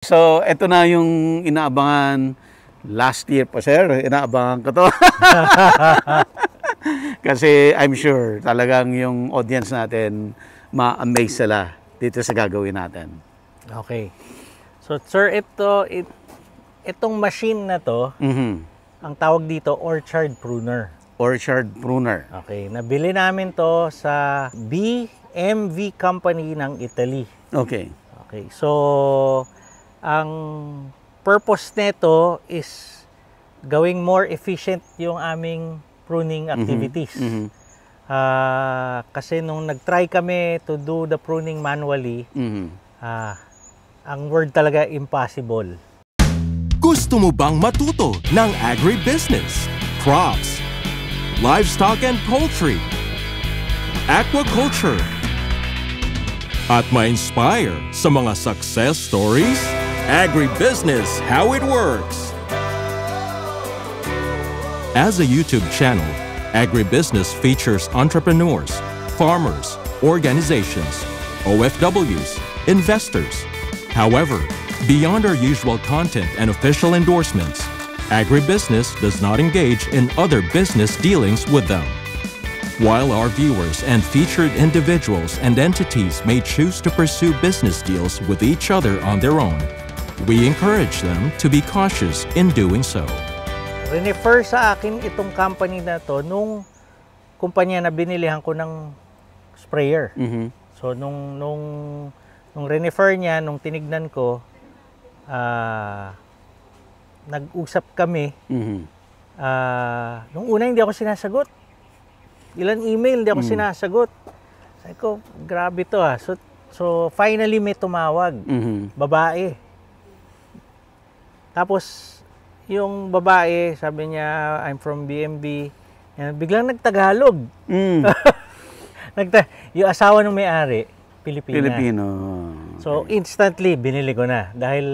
So, ito na yung inaabangan last year pa, sir. Inaabangan ko to. Kasi I'm sure talagang yung audience natin ma-amaze sila dito sa gagawin natin. Okay. So, sir, itong machine na to, ang tawag dito, orchard pruner. Orchard pruner. Okay. Nabili namin to sa BMV company ng Italy. Okay. Okay. So, ang purpose nito is gawing more efficient yung aming pruning activities. Kasi nung nag-try kami to do the pruning manually, ang word talaga impossible. Gusto mo bang matuto ng agribusiness, crops, livestock and poultry, aquaculture, at ma-inspire sa mga success stories? Agribusiness, how it works. As a YouTube channel, Agribusiness features entrepreneurs, farmers, organizations, OFWs, investors. However, beyond our usual content and official endorsements, Agribusiness does not engage in other business dealings with them. While our viewers and featured individuals and entities may choose to pursue business deals with each other on their own, we encourage them to be cautious in doing so. Refer sa akin itong company na to nung kumpanya na binilihan ko ng sprayer. So nung refer niya, nung tinignan ko, nag-usap kami. Nung una hindi ako sinasagot. Ilang email hindi ako sinasagot. Sabi ko, grabe to ha. So finally may tumawag. Babae. Tapos yung babae, sabi niya, I'm from BMB. Yan, biglang nagtagalog. Yung asawa ng may-ari, Pilipino. So instantly binili ko na dahil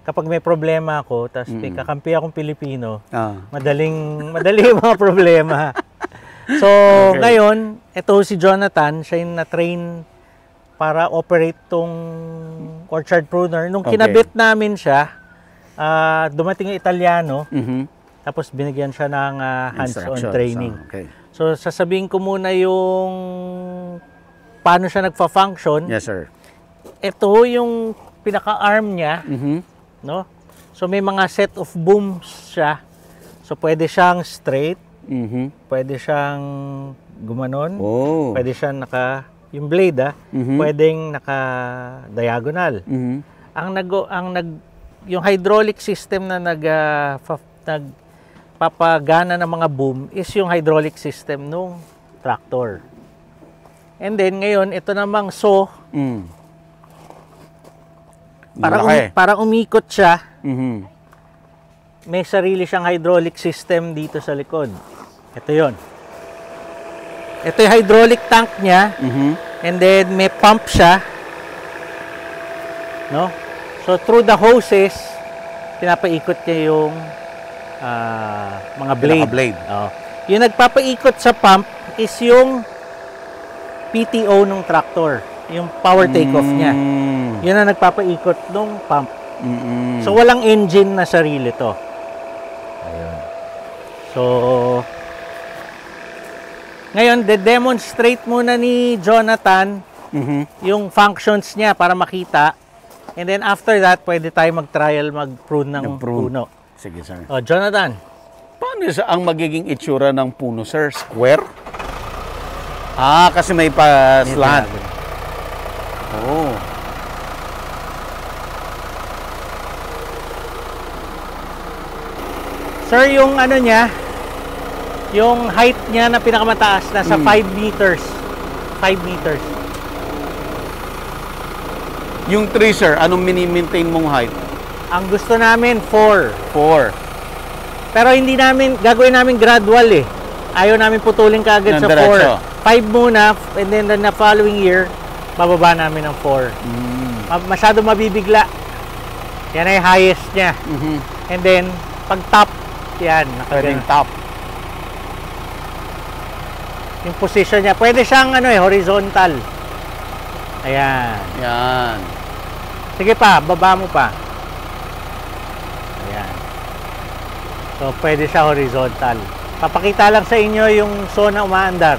kapag may problema ako, tapos may kakampi akong Pilipino, madali yung mga problema. So ngayon, ito si Jonathan, siya yung na-train para operate tong orchard pruner. Nung kinabit namin siya, dumating yung Italiano, tapos binigyan siya ng hands-on training. So sasabihin ko muna yung paano siya nagfa-function. Yes, sir. Ito yung pinaka-arm niya, no? So may mga set of booms siya. So pwede siyang straight, pwede siyang gumanon, pwede siyang yung blade pwedeng naka-diagonal. Yung hydraulic system na nagpapagana ng mga boom is yung hydraulic system nung tractor. And then ngayon, ito namang saw, para umikot siya, may sarili siyang hydraulic system dito sa likod. Ito yon. Ito yung hydraulic tank niya, and then may pump siya, no? So through the hoses, pinapaikot niya yung mga blade. Yung nagpapaikot sa pump is yung PTO ng tractor, yung power takeoff niya. Yun ang nagpapaikot ng pump. So walang engine na sarili to. Ayun. So ngayon, de-demonstrate muna ni Jonathan yung functions niya para makita. And then after that, pwede tayo mag-trial mag-prune ng puno. Sige, sir. Jonathan. Paano ang magiging itsura ng puno, sir? Square? Kasi may pa-slant. Sir, yung ano niya, yung height niya na pinakamataas, nasa 5 meters. 5 meters. Yung tree, sir, anong mini-maintain mong height? Ang gusto namin, 4. 4. Pero hindi namin, gagawin namin gradual eh. Ayaw namin putulin kaagad sa 4. 5 muna, and then the following year, bababa namin ng 4. Masyado mabibigla. Yan ay highest niya. And then, pag top, yan. Pwedeng top. Yung position niya, pwede siyang horizontal. Ayan. Yan. Sige pa, baba mo pa. So, pwede siya horizontal. Papakita lang sa inyo yung saw na umaandar.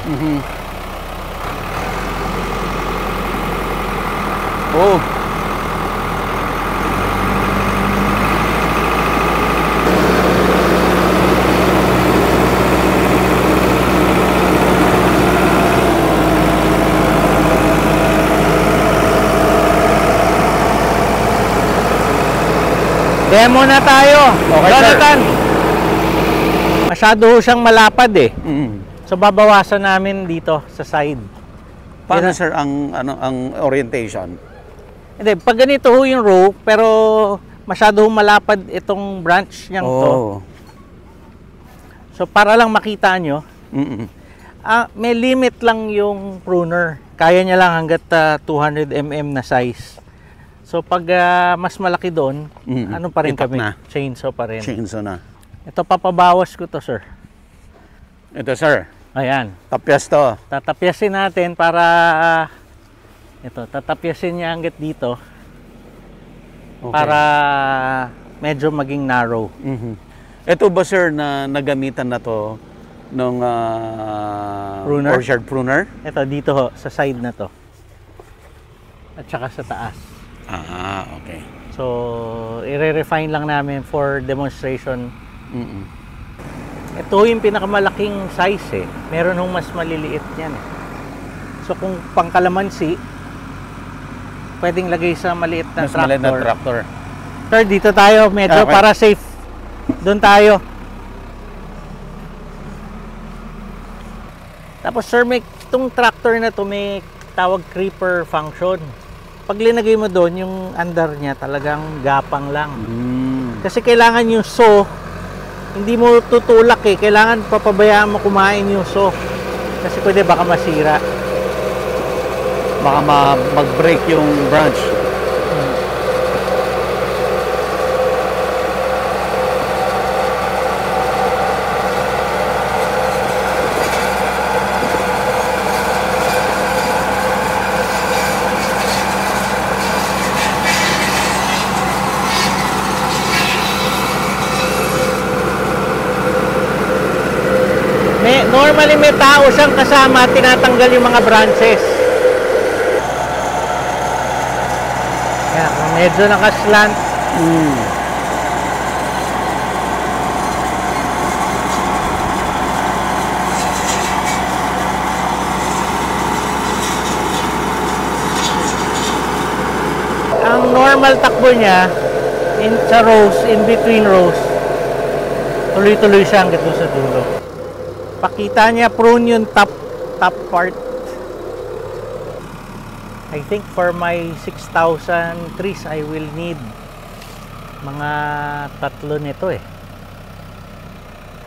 Oh. Demo na tayo. Okay, Jonathan. Masyado siyang malapad eh. So babawasan namin dito sa side. Paano sir ang orientation? Hindi, pag ganito ho yung row, pero masyado malapad itong branch niyang to. So para lang makita nyo, may limit lang yung pruner. Kaya niya lang hanggat 200 mm na size. So pag mas malaki doon, ano pa rin Ipak kami? na. Chainsaw pa rin. Chainsaw na. Ito papabawas ko to, sir. Ito sir, Ayan. tapyas to. Tatapyasin natin para ito, tatapyasin niya hanggat dito. Okay. Para medyo maging narrow. Ito ba sir na nagamitan na to nung Pruner? orchard pruner? Ito dito ho, sa side na to. At saka sa taas. Okay. So, i-refine lang namin for demonstration. Ito yung pinakamalaking size eh. Meron hong mas maliliit yan eh. So, kung pangkalamansi, pwedeng lagay sa maliit na Mas tractor. maliit na tractor. Sir, dito tayo medyo Okay. para safe. Doon tayo. Tapos sir, itong tractor na to may tawag creeper function. Pag linagay mo doon, yung andar niya talagang gapang lang. Kasi kailangan yung saw, hindi mo tutulak eh. Kailangan papabayaan mo kumain yung saw. Kasi pwede baka masira. Baka mag-break yung branch. Normally may tao siyang kasama, tinatanggal yung mga branches. Yan, kung medyo nakaslant. Ang normal takbo niya, sa rows, in between rows, tuloy-tuloy siya hanggang doon sa dulo. Pakita niya prune yung top part. I think for my 6,000 trees I will need mga 3 nito eh.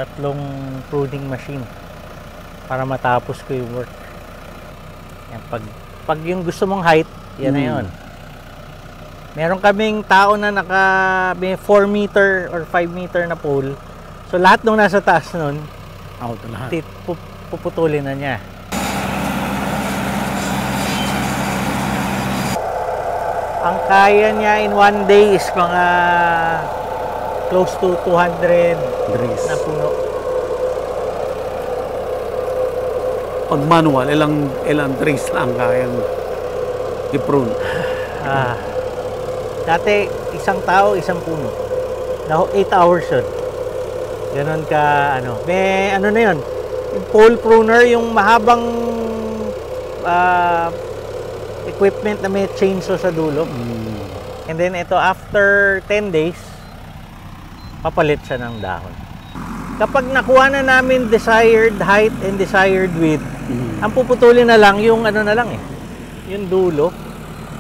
3 pruning machine para matapos ko yung work. Yan, pag yung gusto mong height, yan na yun. Meron kaming tao na may 4 meter or 5 meter na pole. So lahat nung nasa taas nun, Out lahat. puputulin na niya. Ang kaya niya in one day is mga close to 200 Trees. na puno. Pag manual, ilang trees lang kayang i-prune. Dati isang tao, isang puno. Now 8 hours yun. Ganon ka, may na yun, yung pole pruner, yung mahabang equipment na may chainsaw sa dulo. And then ito, after 10 days, papalit siya ng dahon. Kapag nakuha na namin desired height and desired width, ang puputulin na lang yung yung dulo.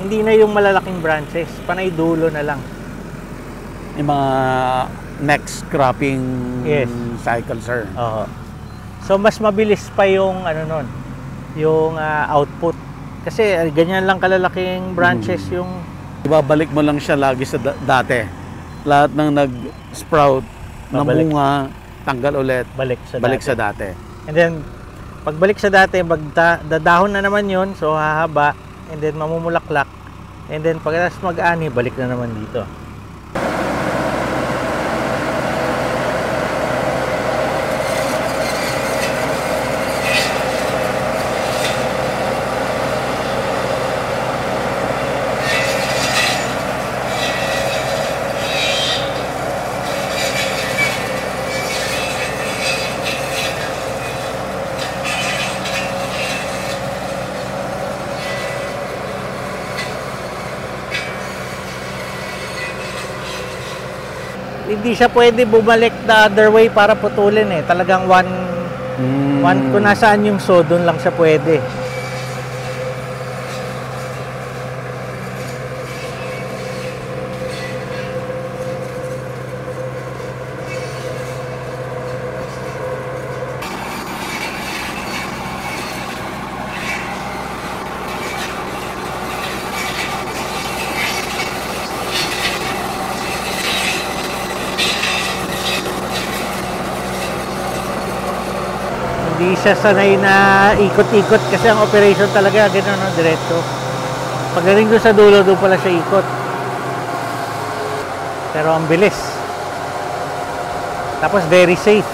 Hindi na yung malalaking branches, panay dulo na lang. Yung mga next cropping cycle, sir. So mas mabilis pa yung yung output. Kasi ganyan lang kalalaking branches yung Ibabalik mo lang siya lagi sa dati. Lahat ng nag-sprout na bunga, tanggal ulit, balik sa dati. And then pagbalik sa dati, dadahon na naman yun, so hahaba, and then mamumulaklak. And then pagkatapos mag-ani, balik na naman dito. hindi siya pwede bumalik the other way para putulin eh. Talagang kung nasaan yung saw, doon lang siya pwede. Hindi siya sanay na ikot-ikot kasi ang operation talaga gano'n, no? Diretso. Pagdating doon sa dulo, doon pala siya ikot. Pero ang bilis. Tapos very safe.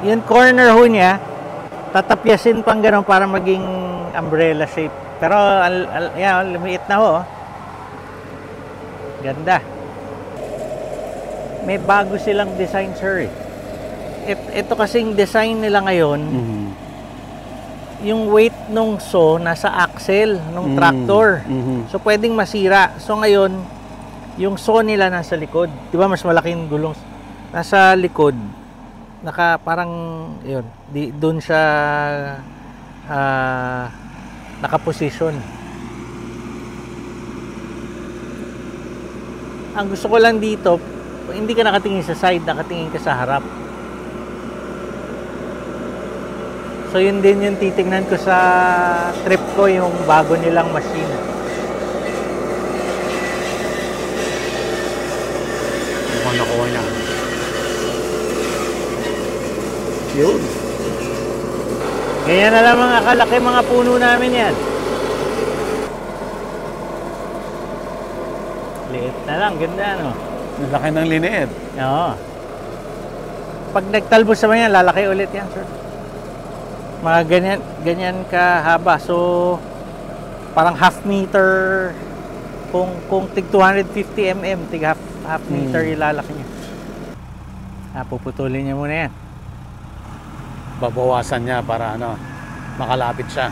Yung corner ho niya, tatapyasin pang gano'n para maging umbrella shape. Pero, yan, lumiit na ho. Ganda. May bago silang design, sir. Ito kasing design nila ngayon, yung weight nung saw nasa axle nung tractor. So, pwedeng masira. So, ngayon, yung saw nila nasa likod. Diba mas malaking gulong? Nasa likod. Parang yun, doon siya nakaposisyon. Ang gusto ko lang dito, hindi ka nakatingin sa side, nakatingin ka sa harap. So yun din yung titingnan ko sa trip ko, yung bago nilang machine. Mukhang nakuha niya. Yun. Ganyan na lang mga kalaki mga puno namin yan. Liit na lang, ganda no? Laki ng lineet. Oo. Pag nagtalbos naman yan, lalaki ulit yan, sir. Mga ganyan kahaba. So, parang half meter. Kung tig 250 mm, tig half meter ilalaki niya. Puputulin niya muna yan. Babawasan niya para makalapit siya.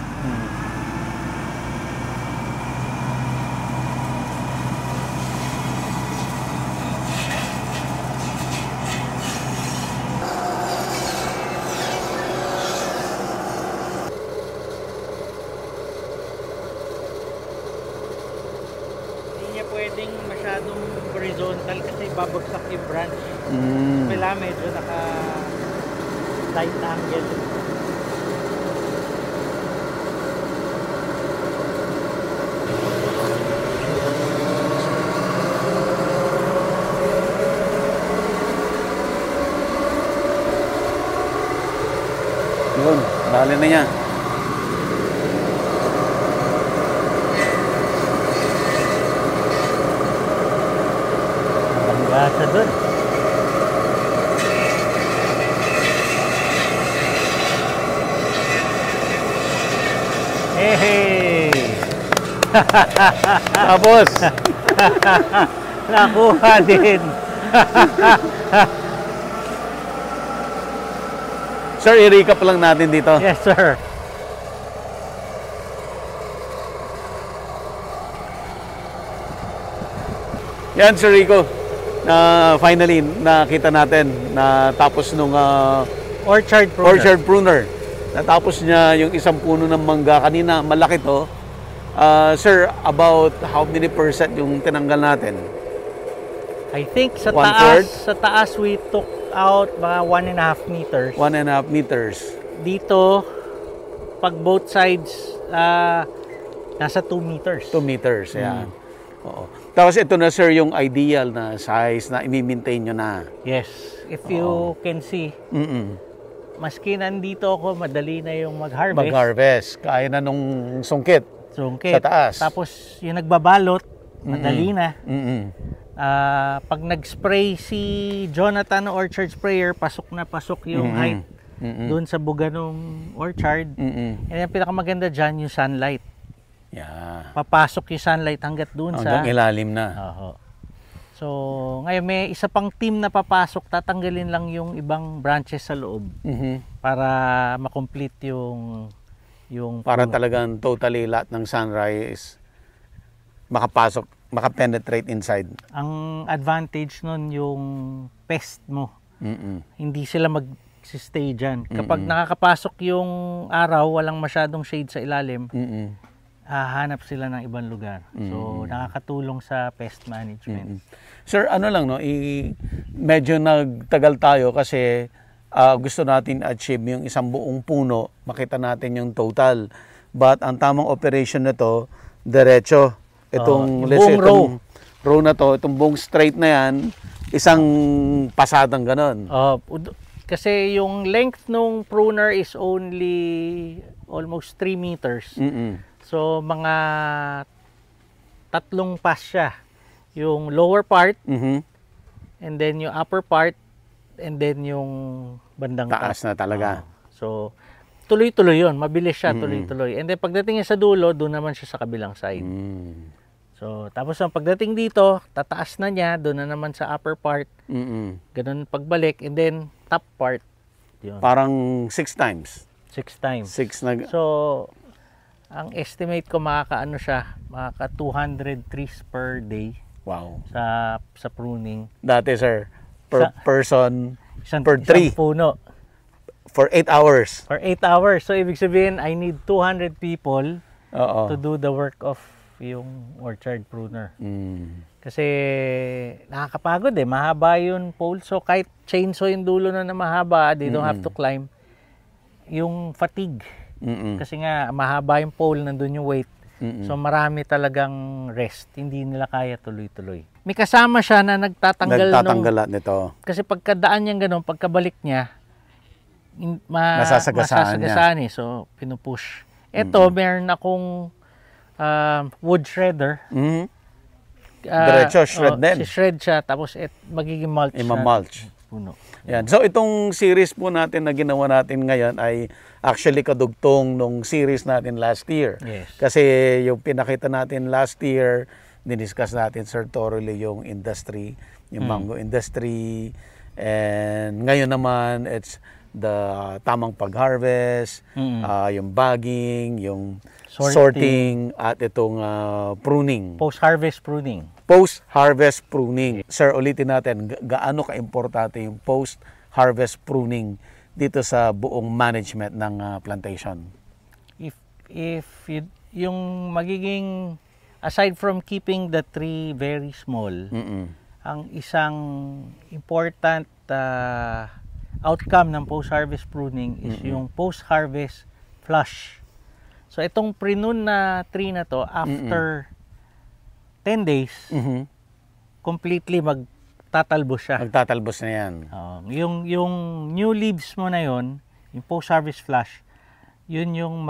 Hindi niya pwedeng masyadong horizontal kasi babagsak yung branch. Kailangan medyo tight angle. Yun, dali na niya. Bangga siya dun. Hey! Tapos, nakuha din. sir, i-recap lang natin dito. Yes, sir. Yan, Sir Rico. Finally, nakita natin na tapos nung Orchard pruner. Natapos niya yung isang puno ng mangga. Kanina, malaki to. Sir, about how many % yung tinanggal natin? I think sa taas we took out mga 1.5 meters. 1.5 meters. Dito, pag both sides, nasa 2 meters. 2 meters, yan. Oo. Tapos ito na, sir, yung ideal na size na i-maintain nyo na. Yes. If you can see, maski nandito ako, madali na yung mag-harvest. Kaya na nung sungkit. Sa taas. Tapos yung nagbabalot, madali na. Pag nag-spray si Jonathan Orchard Sprayer, pasok na pasok yung height. doon sa buga ng orchard. And yung pinakamaganda dyan, yung sunlight. Yeah. Papasok yung sunlight hanggang doon hanggang ilalim na. So, ngayon may isa pang team na papasok, tatanggalin lang yung ibang branches sa loob para ma-complete yung para talagang totally lahat ng sunrise makapasok, makapenetrate inside. Ang advantage nun yung pest mo. Hindi sila mag-stay dyan. Kapag nakakapasok yung araw, walang masyadong shade sa ilalim, hahanap sila ng ibang lugar. So, nakakatulong sa pest management. Sir, ano lang, no? Medyo nagtagal tayo kasi gusto natin achieve yung isang buong puno, makita natin yung total. But ang tamang operation nito, diretso. Itong row na to, itong buong straight na yan, isang pasadang ganon. Kasi yung length nung pruner is only almost 3 meters. So, mga 3 pass siya. Yung lower part, and then yung upper part, and then yung bandang taas na talaga. So, tuloy-tuloy yun. Mabilis siya, tuloy-tuloy. And then pagdating niya sa dulo, doon naman siya sa kabilang side. So, tapos ang pagdating dito, tataas na niya, doon na naman sa upper part. Ganun pagbalik, and then top part. Yun. Parang 6 times. 6 times. 6 na. So, ang estimate ko makakaano siya, makaka 200 trees per day. Wow. Sa pruning. Dati, sir, per person, per tree. Isang puno. For 8 hours. For 8 hours. So, ibig sabihin, I need 200 people to do the work of yung orchard pruner. Kasi nakakapagod mahaba yung pole. So, kahit chainsaw yung dulo na mahaba, they don't have to climb. Yung fatigue. Kasi nga, mahaba yung pole, nandun yung weight. So, marami talagang rest. Hindi nila kaya tuloy-tuloy. May kasama siya na nagtatanggal nito. Kasi pagkadaan niya gano'n, pagkabalik niya, masasagasaan niya. So, pinupush. Ito, meron akong wood shredder. Diretso, shred din. Shred siya, tapos magiging mulch. Ima-mulch. Puno. Yan. So, itong series po natin na ginawa natin ngayon ay actually kadugtong nung series natin last year. Yes. Kasi yung pinakita natin last year, diniscuss natin sir thoroughly yung industry, yung mango industry. And ngayon naman, it's the tamang pag-harvest, yung bagging, yung sorting at itong pruning. Post-harvest pruning. Post-harvest pruning. Sir, ulitin natin, gaano ka-importante yung post-harvest pruning dito sa buong management ng plantation? If yung magiging, aside from keeping the tree very small, ang isang important outcome ng post-harvest pruning is yung post-harvest flush. So, itong prunun na tree na to, after 10 days, completely magtatalbos siya. Magtatalbos na yan. Yung new leaves mo na yon, yung post-harvest flush, yun yung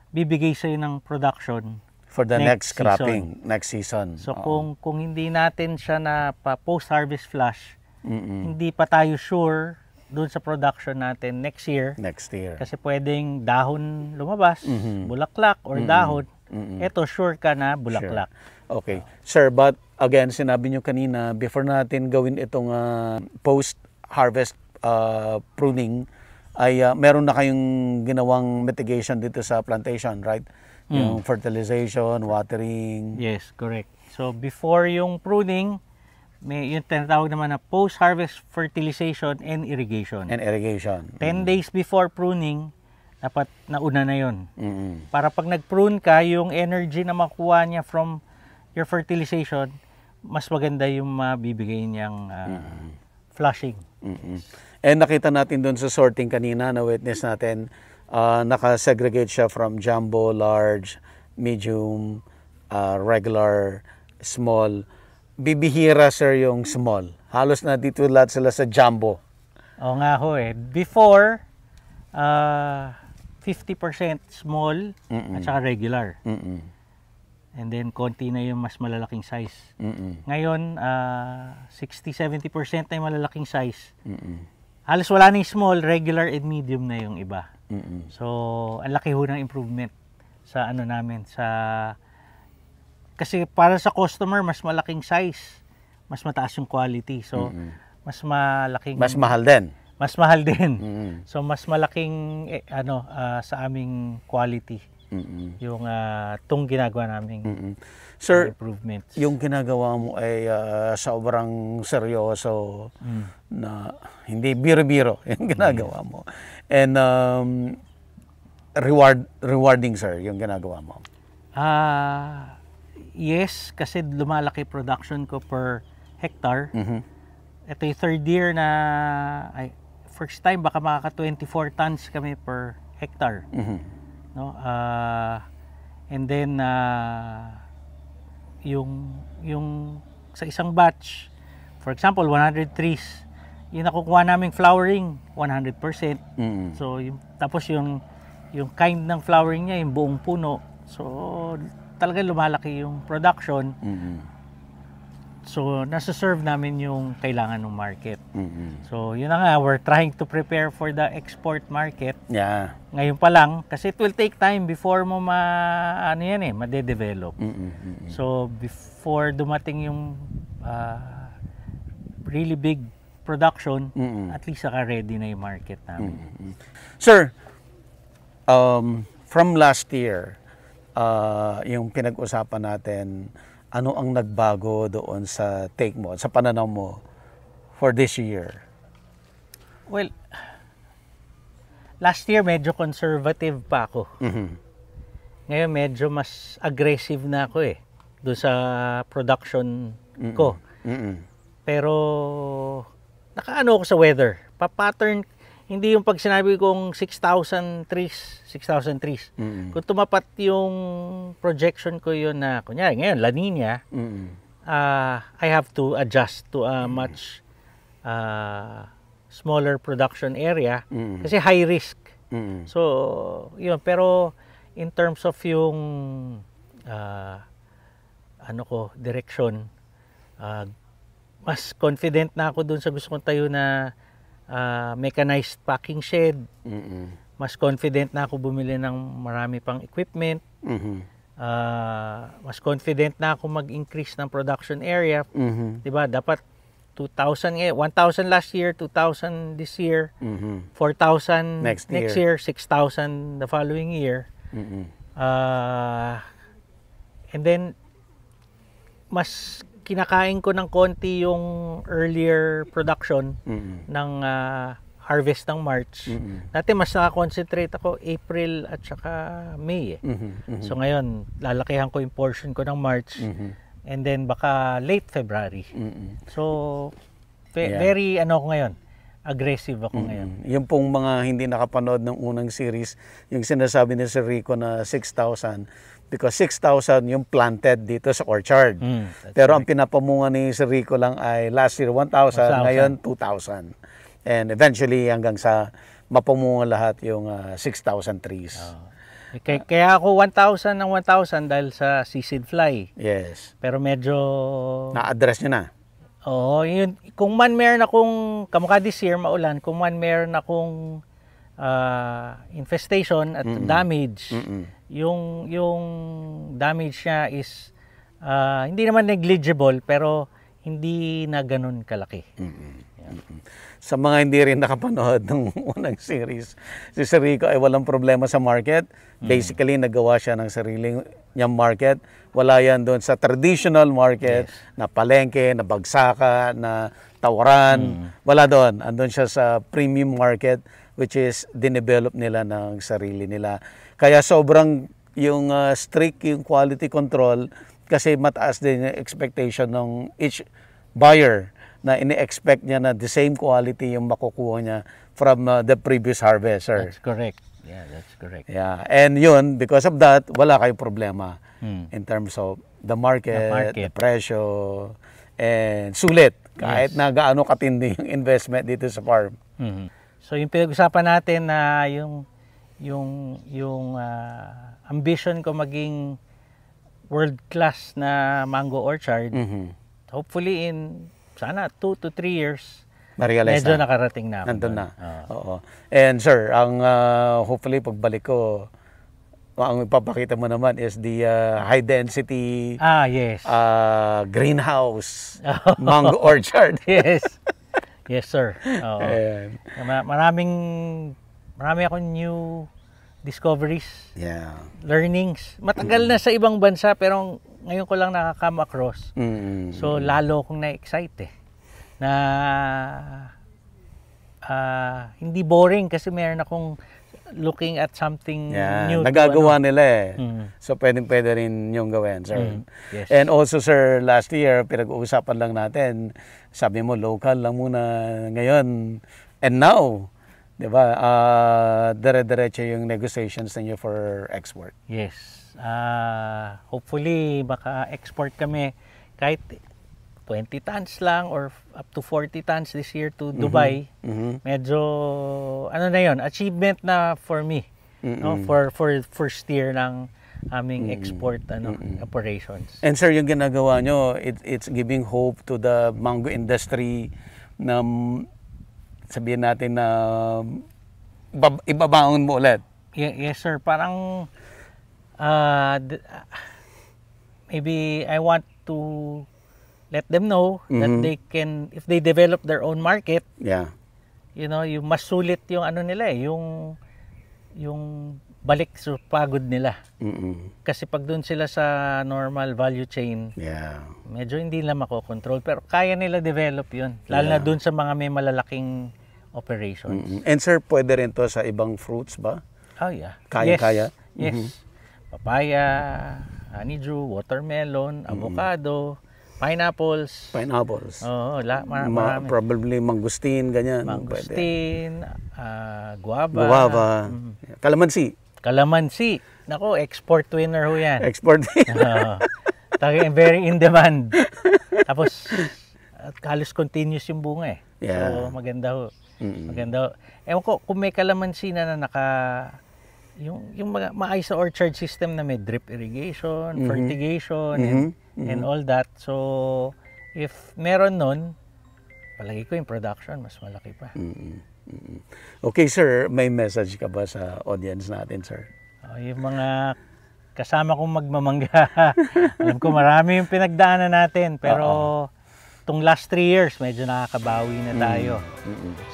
bibigay sa'yo ng production for the next cropping, next season. So, kung hindi natin siya na post-harvest flush, hindi pa tayo sure doon sa production natin next year. Kasi pwedeng dahon lumabas, bulaklak or dahon. Ito sure ka na bulaklak. Sure. Okay. Sir, but again, sinabi nyo kanina, before natin gawin itong post-harvest pruning, ay meron na kayong ginawang mitigation dito sa plantation, right? Yung fertilization, watering. Yes, correct. So, before yung pruning, may yung tinatawag naman na post-harvest fertilization and irrigation. 10 days before pruning, dapat nauna na yun. Para pag nag-prune ka, yung energy na makuha niya from your fertilization, mas maganda yung mabibigay niyang flushing. And nakita natin doon sa sorting kanina, na witness natin, naka-segregate siya from jumbo, large, medium, regular, small. Bibihira sir yung small. Halos na dito lahat sila sa jumbo. Oo nga ho Before, 50% small at saka regular. And then konti na yung mas malalaking size. Ngayon, 60-70% na yung malalaking size. halos wala na yung small, regular and medium na yung iba. So, ang laki ho ng improvement sa ano namin, kasi para sa customer, mas malaking size, mas mataas yung quality. So, mas mahal din. Mas mahal din. So, mas malaking sa aming quality yung tong ginagawa naming Sir, improvements. Yung ginagawa mo ay sobrang seryoso na hindi biro-biro yung ginagawa mo. And rewarding, sir, yung ginagawa mo. Yes, kasi lumalaki production ko per hectare. Ito yung third year na first time baka makaka 24 tons kami per hectare. No? And then yung sa isang batch, for example, 100 trees, yung nakukuha naming flowering 100%. So tapos yung kind ng flowering niya, yung buong puno. So talagang lumalaki yung production. So, nasa-serve namin yung kailangan ng market. So, yun na nga, we're trying to prepare for the export market. Yeah. Ngayon pa lang, kasi it will take time before mo ma-develop. So, before dumating yung really big production, at least saka-ready na yung market namin. Sir, from last year, yung pinag-usapan natin, ano ang nagbago doon sa take mo, sa pananaw mo for this year? Well, last year medyo conservative pa ako. Ngayon medyo mas aggressive na ako doon sa production ko. Pero nakaano ako sa weather. Pa-pattern, hindi yung pag sinabi kong 6,000 trees. Kung tumapat yung projection ko yun na, kunyari ngayon, La Nina, I have to adjust to a much smaller production area kasi high risk. So, yun. Pero in terms of yung direction, mas confident na ako dun sa gusto kong tayo na mechanized packing shed. Mas confident na ako bumili ng marami pang equipment. Mas confident na ako mag-increase ng production area. Diba? Dapat 1,000 last year, 2,000 this year, 4,000 next year, 6,000 the following year. And then, mas kinakain ko ng konti yung earlier production ng harvest ng March. Dati mas nakakonsentrate ako April at saka May. So ngayon, lalakihan ko yung portion ko ng March and then baka late February. So, very ako ngayon. Aggressive ako ngayon. Yung pong mga hindi nakapanood ng unang series, yung sinasabi ni Sir Rico na 6,000, because 6,000 yung planted dito sa orchard. Pero ang pinapamunga ni Sir Rico lang ay last year 1,000, ngayon 2,000. And eventually hanggang sa mapamunga lahat yung 6,000 trees. Kaya ako 1,000 ng 1,000 dahil sa seed fly. Yes. Pero medyo na-address nyo na. Oo, yun. Kung man meron akong, kamukha this year, maulan, kung man meron akong infestation at damage, yung damage niya is hindi naman negligible pero hindi na ganun kalaki. Sa mga hindi rin nakapanood ng unang series, si Sir Rico ay walang problema sa market. Basically, nagawa siya ng sariling niyang market. Wala yan doon sa traditional market na palengke, na bagsaka, na tawaran. Wala doon. Andun siya sa premium market which is dinevelop nila ng sarili nila. Kaya sobrang yung strict yung quality control kasi mataas din yung expectation ng each buyer na ini-expect niya na the same quality yung makukuha niya from the previous harvester. That's correct. Yeah, that's correct. Yeah, and yun, because of that, wala kayong problema in terms of the market, the presyo, and sulit. Kahit na gaano katindi yung investment dito sa farm. So yung pinag-usapan natin na yung ambition ko maging world-class na mango orchard, hopefully in sana 2 to 3 years, Ma-realize medyo nakarating na ako. Nandun na. Oo. And sir, ang hopefully pagbalik ko, ang ipapakita mo naman is the high density yes. Greenhouse mango orchard. Yes. Yes, sir. Ayan. Marami akong new discoveries, learnings. Matagal na sa ibang bansa pero ngayon ko lang nakaka-come across. So lalo akong na-excite na hindi boring kasi meron akong looking at something new. Nagagawa nila So pwede rin yung gawin, sir. Yes. And also sir, last year pinag-uusapan lang natin, sabi mo local lang muna ngayon. And now, 'di ba? Dire-diretso yung negotiations ninyo for export. Yes. Hopefully maka-export kami kahit 20 tons lang or up to 40 tons this year to Dubai. Medyo ano na 'yon, achievement na for me. No, for first year ng aming export operations. And sir, yung ginagawa nyo, it's giving hope to the mango industry na sabihin natin na ibabangon mo ulit. Yes sir, parang maybe I want to let them know that they can, if they develop their own market, you know, yung mas sulit yung ano nila yung balik sa pagod nila. Kasi pag doon sila sa normal value chain, medyo hindi nila makokontrol, pero kaya nila develop yun, lalo na doon sa mga may malalaking operations. And sir, pwede rin to sa ibang fruits ba? Oh yeah. Kaya? Yes. Papaya, honeydew, watermelon, avocado, pineapples. Oo, marami. Probably mangustin, ganyan. Mangustin, guava. Kalamansi. Nako, export winner ho yan. Export very in demand. Tapos, halos continuous yung bunga So, maganda ho. Maganda ho. Ewan ko, kung may kalamansi na yung mga maayos sa orchard system na may drip irrigation, fertigation, and all that. So, if meron nun, palagi ko yung production, mas malaki pa. Okay, sir, may message ka ba sa audience natin, sir? Yung mga kasama kong magmamangga, alam ko marami yung pinagdaanan natin, pero itong last 3 years, medyo nakakabawi na tayo.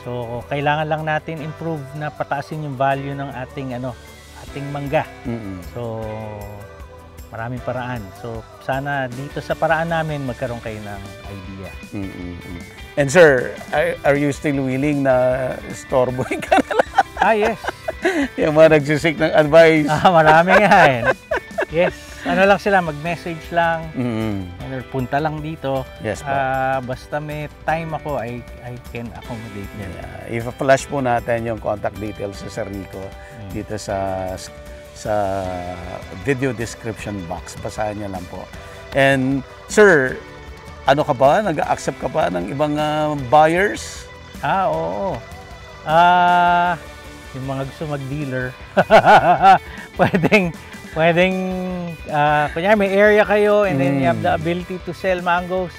So, kailangan lang natin improve na pataasin yung value ng ating mangga. So, maraming paraan. So, sana dito sa paraan namin magkaroon kayo ng idea. And sir, are you still willing na storboy ka na lang? Yes. Yung mga nagsisik ng advice. Marami nga Yes. Ano lang sila, mag-message lang. Or punta lang dito. Yes po. Basta may time ako, I can accommodate them. I-flash po natin yung contact details sa Sir Rico dito sa video description box. Basahin niyo lang po. And sir, ano ka ba? Nag-accept ka ba ng ibang buyers? Oo. Yung mga gusto mag-dealer, pwedeng kunyari may area kayo and then you have the ability to sell mangoes,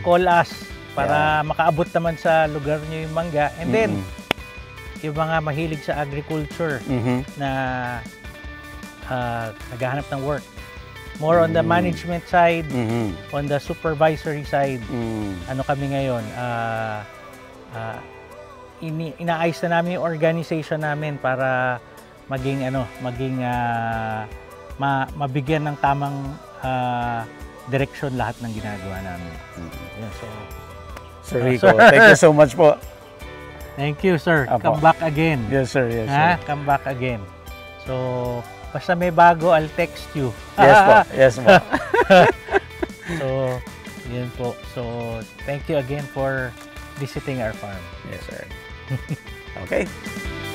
call us para makaabot naman sa lugar nyo yung mangga. And then, yung mga mahilig sa agriculture na naghahanap ng work, more on the management side, on the supervisory side, ano kami ngayon, inaayos na namin yung organization namin para mabigyan ng tamang direksyon lahat ng ginagawa namin. Sir Rico, thank you so much po. Thank you, sir. Come back again. Yes, sir. Yes, sir. Come back again. So, basta may bago, I'll text you. Yes po. Yes po. So, yun po. So, thank you again for visiting our farm. Yes, sir. Okay.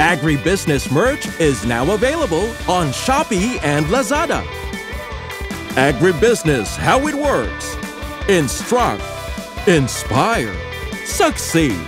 Agribusiness merch is now available on Shopee and Lazada. Agribusiness, how it works. Instruct, inspire, succeed.